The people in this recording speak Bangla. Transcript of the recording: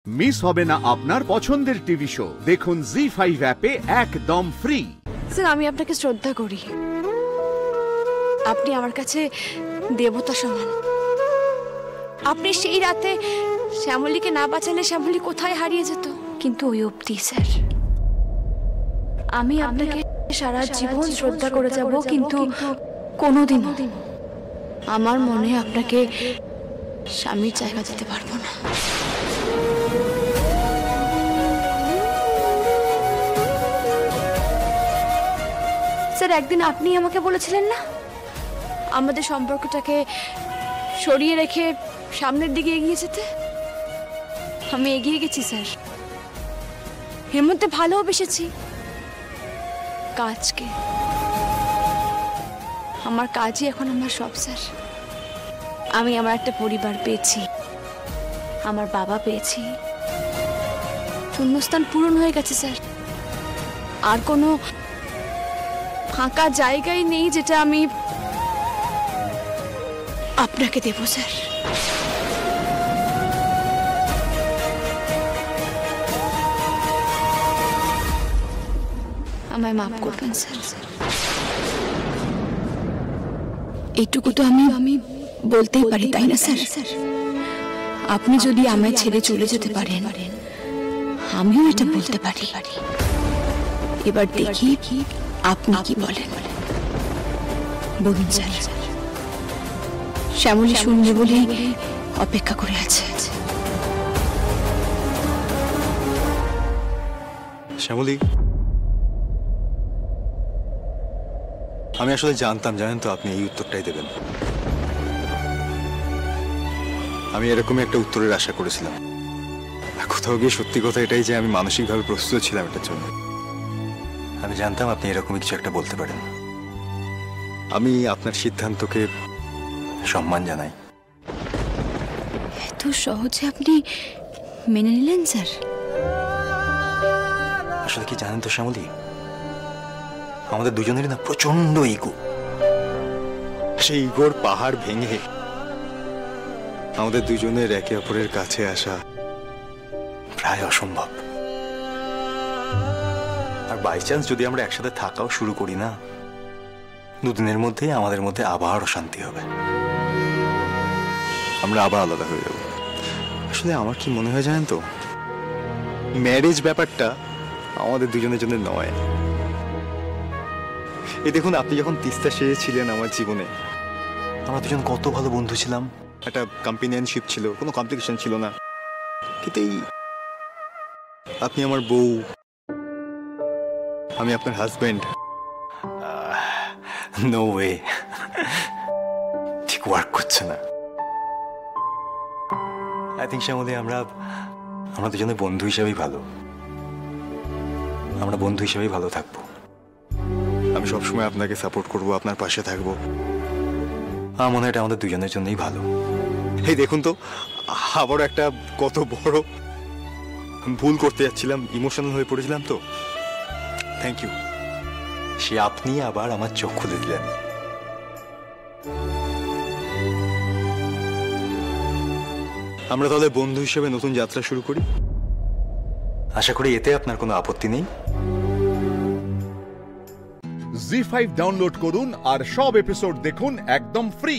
মিস হবে না আপনার পছন্দের টিভি শো। দেখুন জি5 অ্যাপে একদম ফ্রি। স্যার, আমি আপনাকে শ্রদ্ধা করি। আপনি আমার কাছে দেবতা সমান। আপনি সেই রাতে শ্যামলীকে না বাঁচালে শ্যামলী কোথায় হারিয়ে যেত, কিন্তু ওই অবধি স্যার। আমি আপনাকে সারা জীবন শ্রদ্ধা করে যাব, কিন্তু কোনোদিন আমার মনে আপনাকে স্বামীর জায়গা দিতে পারবো না। স্যার, একদিন আপনি আমাকে বলেছিলেন না আমাদের সম্পর্কটাকে সরিয়ে রেখে সামনের দিকে এগিয়ে যেতে? আমি এগিয়ে গেছি স্যার। এর মধ্যে ভালোবেসেছি কাজকে। আমার কাজই এখন আমার সব স্যার। আমি আমার একটা পরিবার পেয়েছি, আমার বাবা পেয়েছি। শূন্যস্থান পূরণ হয়ে গেছে স্যার। আর কোনো ফাঁকা জায়গায় নেই যেটা আমি আপনাকে দেব স্যার। আমায় মাফ করবেন স্যার। এইটুকু তো আমি বলতেই পারি, তাই না স্যার? আপনি যদি আমায় ছেড়ে চলে যেতে পারেন, আমিও এটা বলতে পারি। এবার দেখি আপনি কি বলেন। বলুন স্যার। শ্যামলী শুনবে বলে অপেক্ষা করে আছে। শ্যামলী, আমি আসলে জানতাম, জানেন তো, আপনি এই উত্তরটাই দেবেন। আমি এরকমই একটা উত্তরের আশা করেছিলাম। কোথাও গিয়ে সত্যি কথা এটাই যে আমি মানসিকভাবে প্রস্তুত ছিলাম এটার জন্য। আমি জানতাম আপনি এরকমই কিছু একটা বলতে পারেন। আমি আপনার সিদ্ধান্তকে সম্মান জানাই। এত সহজে আপনি মেনে নিলেন স্যার? আসলে কি জানেন তো শ্যামলী, আমাদের দুজনেরই না প্রচন্ড ইগো। সেই ইগোর পাহাড় ভেঙে আমাদের দুজনের একে অপরের কাছে আসা প্রায় অসম্ভব। আর বাই চান্স যদি আমরা একসাথে থাকাও শুরু করি না, দুদিনের মধ্যেই আমাদের মধ্যে আবার অশান্তি হবে, আমরা আবার আলাদা হয়ে যাব। আসলে আমার কি মনে হয় জানেন তো, ম্যারেজ ব্যাপারটা আমাদের দুজনের জন্য নয়। এই দেখুন, আপনি যখন তিস্তা সেরেছিলেন আমার জীবনে, আমরা দুজন কত ভালো বন্ধু ছিলাম। একটা কম্পেনিয়নশিপ ছিল, কোনো কমপ্লিকেশন ছিল না। কিন্তু এই আপনি আমার বউ, আমি আপনার হাজবেন্ড, নো ওয়ে, ঠিক ওয়ার্ক করছে না। আই থিঙ্ক শ্যামলী, আমরা দুজনে বন্ধু হিসেবেই ভালো। আমরা বন্ধু হিসেবেই ভালো থাকবো। আমি সবসময় আপনাকে সাপোর্ট করব, আপনার পাশে থাকবো। আমার মনে হয় এটা আমাদের দুজনের জন্যই ভালো। এই দেখুন তো, আবারও একটা কত বড় ভুল করতে যাচ্ছিলাম, ইমোশনাল হয়ে পড়েছিলাম। তো থ্যাংক ইউ, সে আপনি আবার আমার চোখ খুলে দিলেন। আমরা তাহলে বন্ধু হিসেবে নতুন যাত্রা শুরু করি। আশা করি এতে আপনার কোনো আপত্তি নেই। জি5 ডাউনলোড করুন আর সব এপিসোড দেখুন একদম ফ্রি।